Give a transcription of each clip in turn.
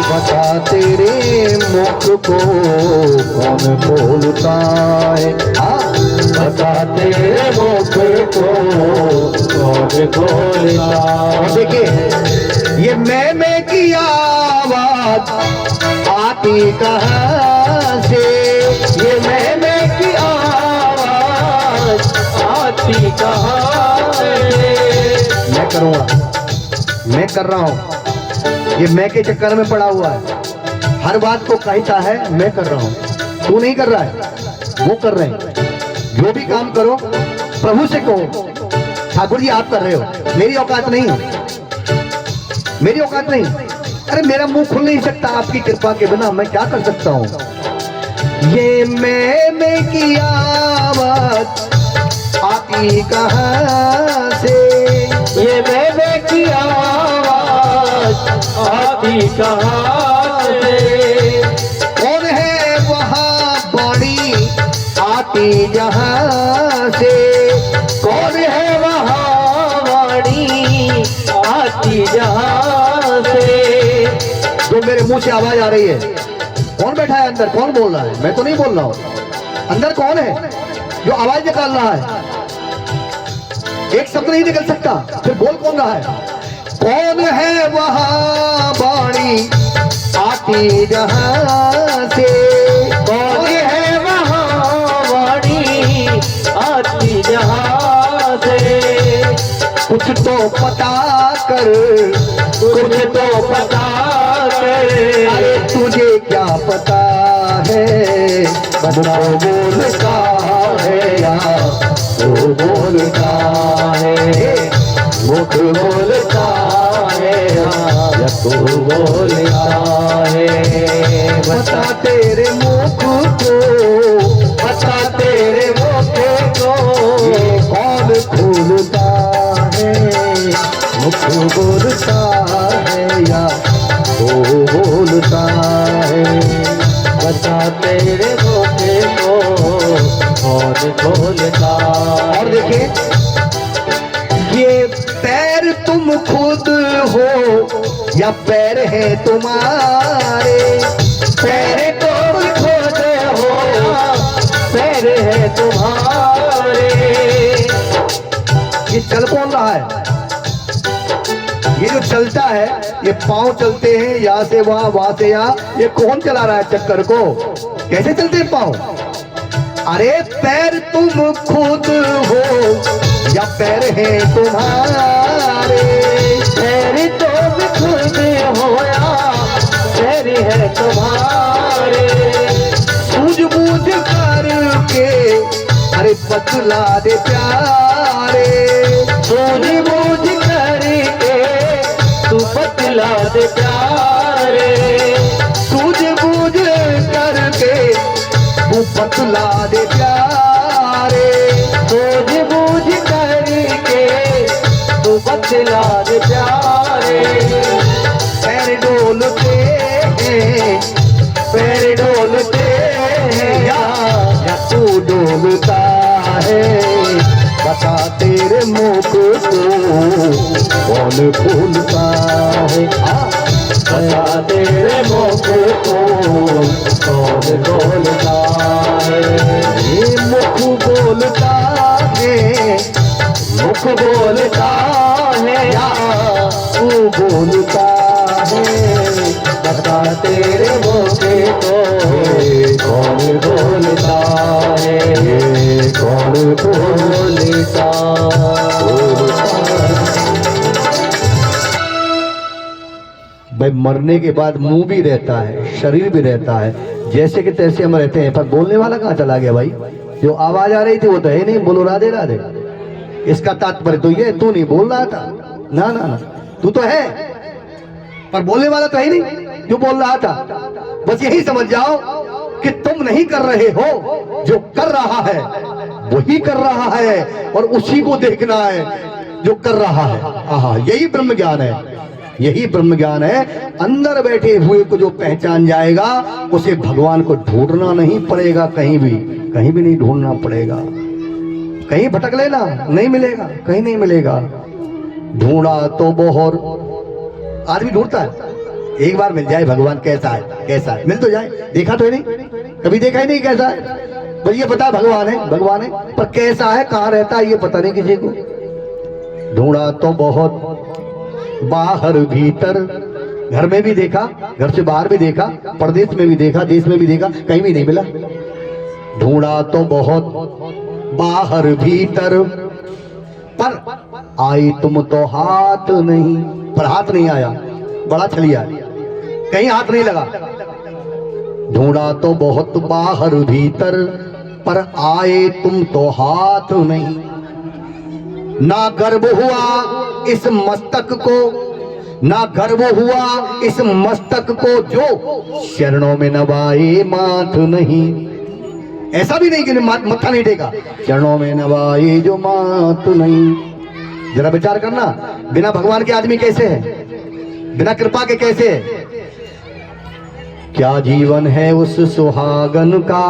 बता तेरे मुख को कौन खोलता है, हाँ बता तेरे मुख को कौन खोलता है। देखिए ये मैं की आवाज आती कहाँ से, ये मैं की आवाज आती कहाँ से। मैं करूँगा, मैं कर रहा हूँ, ये मैं के चक्कर में पड़ा हुआ है, हर बात को कहता है मैं कर रहा हूँ, तू नहीं कर रहा है, वो कर रहे हैं। जो भी काम करो प्रभु से कहो ठाकुर जी आप कर रहे हो, मेरी औकात नहीं है, मेरी औकात नहीं। अरे मेरा मुंह खुल नहीं सकता आपकी कृपा के बिना, मैं क्या कर सकता हूँ। ये मैं की आवाज आती कहाँ से, ये मैं की आवाज आती कहाँ से। कौन है वहाँ बड़ी आती जहाँ से, कौन है वहाँ बड़ी आती जहाँ से। तो मेरे मुंह से आवाज आ रही है, कौन बैठा है अंदर, कौन बोल रहा है, मैं तो नहीं बोल रहा हूँ। अंदर कौन है जो आवाज निकाल रहा है, एक शब्द नहीं निकल सकता, फिर बोल कौन रहा है। कौन है वहाँ बाणी आती जहाँ से, कौन है वहाँ बाणी आती जहाँ से। कुछ तो पता कर, कुछ तो पता कर, अरे तुझे क्या पता है, बता बोलता है या तो बोलता है, मुख बोलता है या तो बोलता है। बता तेरे मुख को, बता तेरे मुख को कौन खोलता है, मुख बोलता है या तो बोलता है। बता तेरे मुख को कौन खोलता। और देखिए ये पैर तुम खुद हो या पैर है तुम्हारे, पैर तुम खुद हो पैर है तुम्हारे। ये चल कौन रहा है, ये जो चलता है, ये पांव चलते हैं यहाँ से वहां, वहां से यहाँ, ये कौन चला रहा है चक्कर को, कैसे चलते हैं पांव। अरे पैर तुम खुद हो या पैर है तुम्हारे, पैर तुम खुद हो या पैर है तुम्हारे। सूझबूझ करके अरे बतला दे प्यारे, सूझबूझ करके तू बतला दे प्यारे, सूझबूझ करके तू बतला दे प्यारे, सूझबूझ करके तू बतला दे प्यारे। पैर डोलते हैं, पैर डोलते हैं या तू डोलता है। बता तेरे मुख को कौन खोलता है, बता तेरे मुख को कौन खोलता है। ये मुख बोलता है, मुख बोलता है या तू बोलता है। बता तेरे मुख को कौन बोलता है, कौन बोलता। भाई मरने के बाद मुंह भी रहता है, शरीर भी रहता है, जैसे कि तैसे हम रहते हैं, पर बोलने वाला कहाँ चला गया भाई। जो आवाज आ रही थी वो तो है नहीं, बोलो राधे राधे। इसका तात्पर्य तो ये तू नहीं बोल रहा था, ना ना ना तू तो है पर बोलने वाला तो है नहीं जो बोल रहा था। बस यही समझ जाओ कि तुम नहीं कर रहे हो, जो कर रहा है वही कर रहा है, और उसी को देखना है जो कर रहा है। आहा, यही ब्रह्म ज्ञान है, यही ब्रह्म ज्ञान है। अंदर बैठे हुए को जो पहचान जाएगा उसे भगवान को ढूंढना नहीं पड़ेगा, कहीं भी नहीं ढूंढना पड़ेगा। कहीं भटक लेना नहीं मिलेगा, कहीं नहीं मिलेगा। ढूंढा तो बहुत आदमी ढूंढता है, एक बार मिल जाए भगवान कैसा है, कैसा है, मिल तो जाए। देखा तो है नहीं, कभी देखा ही नहीं कैसा है। बस ये पता भगवान है, भगवान है, पर कैसा है, कहाँ रहता है, ये पता नहीं किसी को। ढूंढा तो बहुत बाहर भीतर, घर में भी देखा, घर से बाहर भी देखा, प्रदेश में भी देखा, देश में भी देखा, कहीं भी नहीं मिला। ढूंढा तो बहुत बाहर भीतर, पर आई तुम तो हाथ नहीं। पर हाथ नहीं आया, बड़ा छलिया, कहीं हाथ नहीं लगा। ढूंढा तो बहुत बाहर भीतर, पर आए तुम तो हाथ नहीं। ना गर्व हुआ इस मस्तक को, ना गर्व हुआ इस मस्तक को, जो चरणों में नवाए माथ नहीं। ऐसा भी नहीं कि मत्था नहीं टेका, चरणों में नवाए जो माथ नहीं। जरा विचार करना, बिना भगवान के आदमी कैसे है, बिना कृपा के कैसे है। क्या जीवन है उस सुहागन का,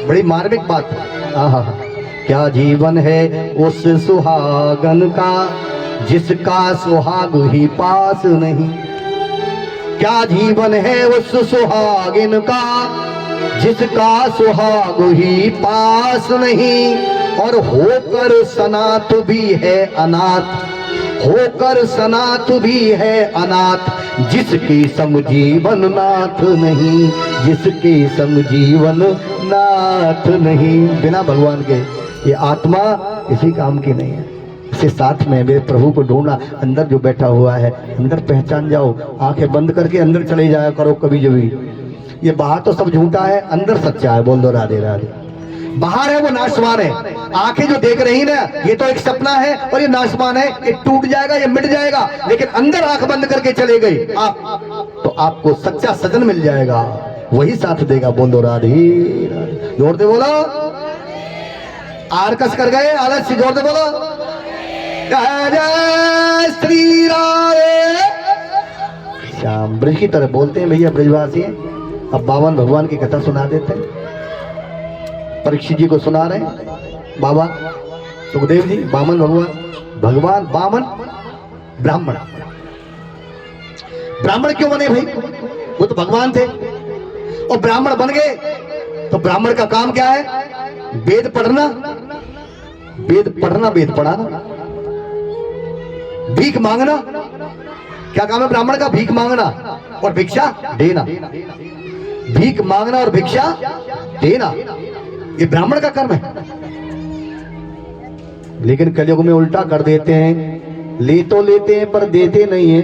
बड़ी मार्मिक बात है। आहा, क्या जीवन है उस सुहागन का, जिसका सुहाग ही पास नहीं। क्या जीवन है उस सुहागिन का, जिसका सुहाग ही पास नहीं। और होकर सनाथ भी है अनाथ, होकर सनाथ भी है अनाथ, जिसके संग जीवन नाथ नहीं, जिसके संग जीवन नाथ नहीं। बिना भगवान के ये आत्मा किसी काम की नहीं है। इसे साथ में मेरे प्रभु को ढूंढना, अंदर जो बैठा हुआ है अंदर पहचान जाओ। आंखें बंद करके अंदर चले जाया करो कभी जभी। ये बाहर तो सब झूठा है, अंदर सच्चा है। बोल दो राधे राधे। बाहर है वो नाशवान है, आंखें जो देख रही ना ये तो एक सपना है और ये नाशवान है, ये टूट जाएगा, ये मिट जाएगा। लेकिन अंदर आंख बंद करके चले गई आप, तो आपको सच्चा सजन मिल जाएगा, वही साथ देगा। बोल दो राधे राधे। जोर दे बोलो, आरकस कर गए आलस से, जोर दे बोलो जय जय श्री राधे श्याम। ब्रज की तरह बोलते हैं भैया ब्रजवासी। अब बावन भगवान की कथा सुना देते हैं। परीक्षित जी को सुना रहे हैं बाबा सुखदेव जी। बामन भगवान, भगवान बामन ब्राह्मण। ब्राह्मण क्यों बने भाई, वो तो भगवान थे और ब्राह्मण बन गए। तो ब्राह्मण का काम क्या है, वेद पढ़ना, वेद पढ़ना, वेद पढ़ाना, भीख मांगना। क्या काम है ब्राह्मण का, भीख मांगना और भिक्षा देना। भीख मांगना और भिक्षा देना, ये ब्राह्मण का कर्म है। लेकिन कलयुग में उल्टा कर देते हैं, ले तो लेते हैं पर देते नहीं है।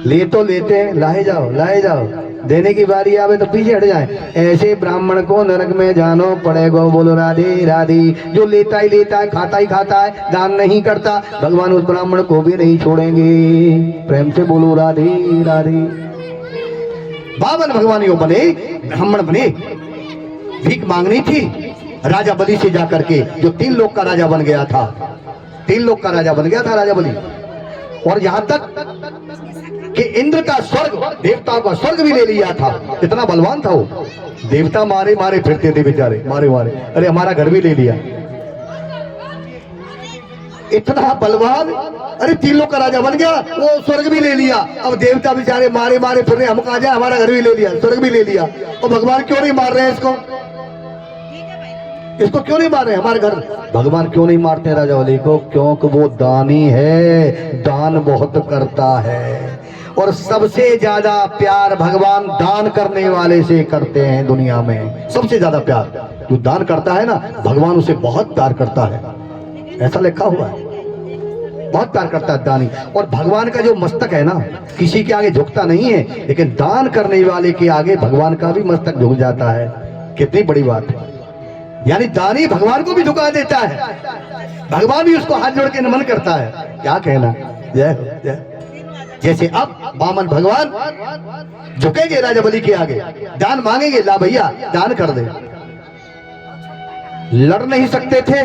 ले तो लेते हैं, लाए जाओ लाए जाओ, देने की बारी आवे तो पीछे हट जाए। ऐसे ब्राह्मण को नरक में जानो पड़ेगा। बोलो राधे राधे। जो लेता ही लेता है, खाता ही खाता है, दान नहीं करता, भगवान उस ब्राह्मण को भी नहीं छोड़ेंगे। प्रेम से बोलो राधे राधे। बावन भगवान यो बने, ब्राह्मण बने, भीख मांगनी थी राजा बलि से जाकर के, जो 3 लोक का राजा बन गया था। 3 लोक का राजा बन गया था राजा बलि। और यहां तक कि इंद्र का स्वर्ग, देवताओं का स्वर्ग भी ले लिया था। इतना बलवान था वो। देवता मारे मारे फिरते थे बेचारे, मारे मारे। अरे हमारा घर भी ले लिया, इतना बलवान। अरे 3 लोक का राजा बन गया, वो स्वर्ग भी ले लिया। अब देवता बेचारे मारे मारे फिर रहे, हम कहा जाए, हमारा घर भी ले लिया, स्वर्ग भी ले लिया। और भगवान क्यों नहीं मार रहे हैं इसको, इसको क्यों नहीं मार रहे हमारे घर। भगवान क्यों नहीं मारते राजा बलि को, क्योंकि वो दानी है, दान बहुत करता है। और सबसे ज्यादा प्यार भगवान दान करने वाले से करते हैं दुनिया में। सबसे ज्यादा प्यार जो दान करता है ना, भगवान उसे बहुत प्यार करता है, ऐसा लिखा हुआ है। बहुत प्यार करता है दानी। और भगवान का जो मस्तक है ना, किसी के आगे झुकता नहीं है, लेकिन दान करने वाले के आगे भगवान का भी मस्तक झुक जाता है। कितनी बड़ी बात है। यानी दानी भगवान को भी झुका देता है, भगवान भी उसको हाथ जोड़ के नमन करता है। क्या कहना, जय हो जय। जैसे अब बामन भगवान झुकेंगे राजा बलि के आगे, दान मांगेंगे, ला भैया दान कर दे। लड़ नहीं सकते थे,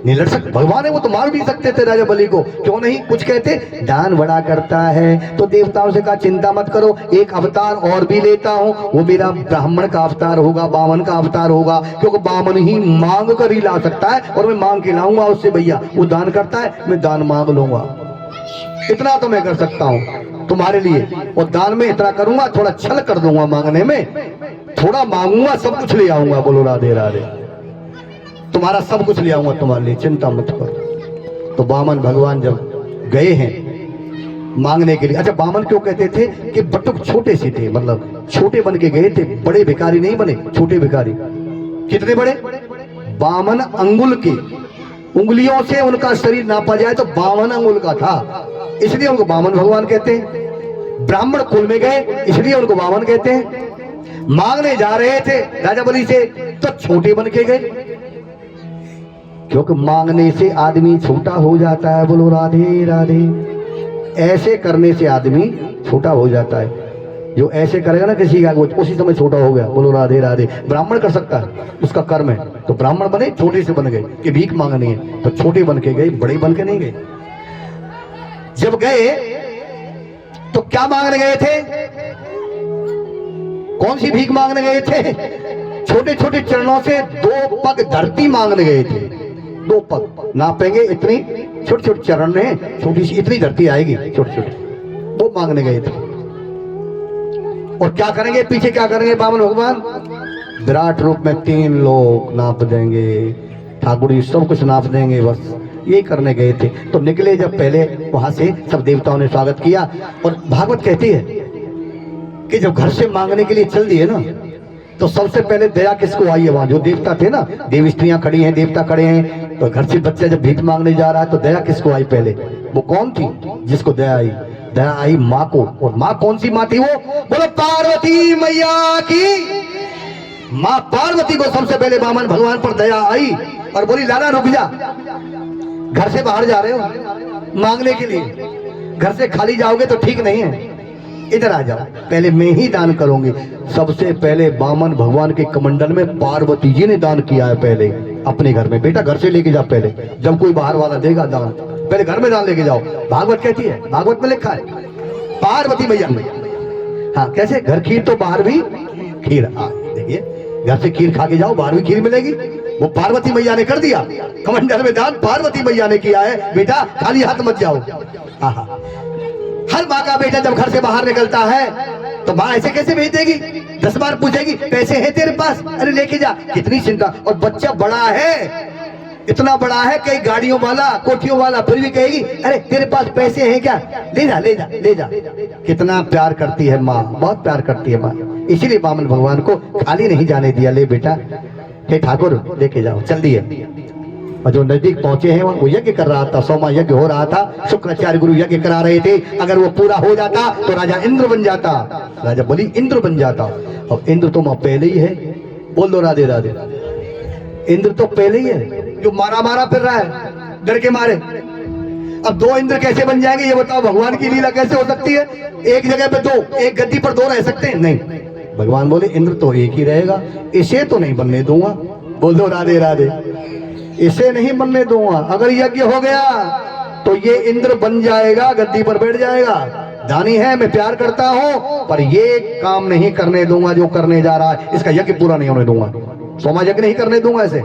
नहीं लड़ सकते, भगवान है वो तो मार भी सकते थे राजा बलि को, क्यों नहीं कुछ कहते। दान बड़ा करता है तो देवताओं से कहा चिंता मत करो, एक अवतार और भी लेता हूं, वो मेरा ब्राह्मण का अवतार होगा, बामन का अवतार होगा, क्योंकि बामन ही मांग कर ही ला सकता है और मैं मांग के लाऊंगा उससे। भैया वो दान करता है, मैं दान मांग लूंगा, इतना तो मैं कर सकता हूं। तुम्हारे लिए, और दान में इतना करूंगा, थोड़ा छल कर दूंगा मांगने में, थोड़ा मांगूंगा सब कुछ ले आऊंगा। बोलो राधे राधे। तुम्हारा सब कुछ ले आऊंगा तुम्हारे लिए, चिंता मत करो। तो बामन भगवान जब गए हैं मांगने के लिए, अच्छा बामन क्यों कहते थे कि बटुक छोटे से थे, मतलब छोटे बन के गए थे, बड़े भिखारी नहीं बने, छोटे भिखारी। कितने बड़े? बामन अंगुल के, उंगलियों से उनका शरीर नापा जाए तो 52 अंगुल का था, इसलिए उनको बामन भगवान कहते हैं। ब्राह्मण कुल में गए इसलिए उनको बामन कहते हैं। मांगने जा रहे थे राजा बलि से तो छोटे बन के गए, क्योंकि मांगने से आदमी छोटा हो जाता है। बोलो राधे राधे। ऐसे करने से आदमी छोटा हो जाता है, जो ऐसे करेगा ना किसी का, वो उसी समय छोटा हो गया। बोलो राधे राधे। ब्राह्मण कर सकता है, उसका कर्म है, तो ब्राह्मण बने, छोटे से बन गए कि भीख मांगनी है, तो छोटे बन के गए, बड़े बन के नहीं गए। जब गए तो क्या मांगने गए थे? कौन सी भीख मांगने गए थे? छोटे छोटे चरणों से 2 पग धरती मांगने गए थे। 2 पग नापेंगे, इतनी छोटे छोटे चरण है, छोटी सी इतनी धरती आएगी, छोटे छोटे, वो मांगने गए थे। और क्या करेंगे? पीछे क्या करेंगे बामन भगवान? विराट रूप में 3 लोग नाप देंगे, ठाकुर जी सब कुछ नाप देंगे, बस यही करने गए थे। तो निकले जब पहले वहां से, सब देवताओं ने स्वागत किया। और भागवत कहती है कि जब घर से मांगने के लिए चल दिए ना, तो सबसे पहले दया किसको आई है? वहां जो देवता थे ना, देव स्त्रियां खड़ी हैं, देवता खड़े हैं, तो घर से बच्चा जब भीख मांगने जा रहा है तो दया किसको आई पहले? वो कौन थी जिसको दया आई? दया आई माँ को। और माँ कौन सी माँ थी? वो बोलो पार्वती मैया की माँ पार्वती को सबसे पहले बामन भगवान पर दया आई और बोली लाला रुक जा, घर से बाहर जा रहे हो मांगने के लिए, घर से खाली जाओगे तो ठीक नहीं है, इधर आ जाओ, पहले मैं ही दान करूंगी। सबसे पहले बामन भगवान के कमंडल में पार्वती जी ने दान किया है पहले अपने घर में। बेटा घर से लेके जाओ पहले, जब कोई बाहर वाला देगा दान, पहले घर में दान लेके जाओ। भागवत कहती है, भागवत में लिखा है पार्वती मैया में। हाँ कैसे? घर खीर तो बाहर भी खीर। हाँ देखिए, घर से खीर खा के जाओ, बाहर भी खीर मिलेगी। वो पार्वती मैया ने कर दिया, कमंडल में दान पार्वती मैया ने किया है। बेटा खाली हाथ मत जाओ। हाँ, हर माँ का बेटा जब घर से बाहर निकलता है तो माँ ऐसे कैसे भेज देगी? 10 बार पूछेगी पैसे हैं तेरे पास? अरे लेके जा, कितनी चिंता। और बच्चा बड़ा है, इतना बड़ा है, कई गाड़ियों वाला, कोठियों वाला, फिर भी कहेगी अरे तेरे पास पैसे हैं क्या? ले जा ले जा ले जा। कितना प्यार करती है माँ, बहुत प्यार करती है माँ। इसीलिए बामन भगवान को खाली नहीं जाने दिया। ले बेटा, हे ठाकुर लेके जाओ, चल दिए। और जो नजदीक पहुंचे हैं वो यज्ञ कर रहा था, 100वां यज्ञ हो रहा था, शुक्राचार्य गुरु यज्ञ करा रहे थे। अगर वो पूरा हो जाता तो राजा इंद्र बन जाता, राजा बलि इंद्र बन जाता। और इंद्र तो पहले ही है। बोल दो राधे राधे। इंद्र तो पहले ही है, जो मारा मारा फिर रहा है डर के मारे। अब 2 इंद्र कैसे बन जाएंगे ये बताओ? भगवान की लीला कैसे हो सकती है? एक जगह पे 2, एक गद्दी पर 2 रह सकते हैं? नहीं, भगवान बोले इंद्र तो एक ही रहेगा, इसे तो नहीं बनने दूंगा। बोल दो राधे राधे। इसे नहीं बनने दूंगा। अगर यज्ञ हो गया तो ये इंद्र बन जाएगा, गद्दी पर बैठ जाएगा। दानी है, मैं प्यार करता हूं, पर ये काम नहीं करने दूंगा जो करने जा रहा है। इसका यज्ञ पूरा नहीं होने दूंगा, 100वां यज्ञ नहीं करने दूंगा, ऐसे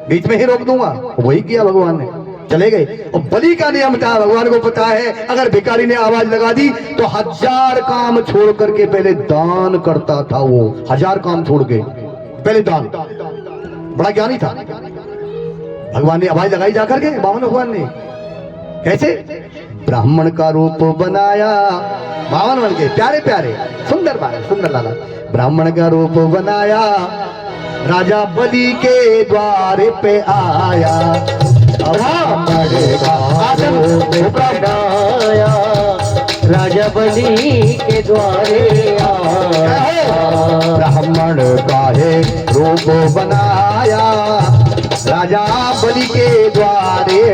बीच में ही रोक दूंगा। वही किया भगवान ने, चले गए। और बलि का नियम था, भगवान को पता है अगर भिखारी ने आवाज लगा दी तो 1000 काम छोड़ करके पहले दान करता था। वो 1000 काम छोड़ के पहले दान। बड़ा ज्ञानी था। भगवान ने आवाज लगाई जाकर के, बामन भगवान ने कैसे? ब्राह्मण का रूप बनाया, बामन बन के प्यारे प्यारे सुंदर बालक, सुंदर लाला। ब्राह्मण का रूप बनाया, राजा बलि के द्वारे पे आया। ब्राह्मण का रूप बनाया, राजा बलि के द्वारे आया। ब्राह्मण का है रूप बनाया, राजा बलि के द्वारे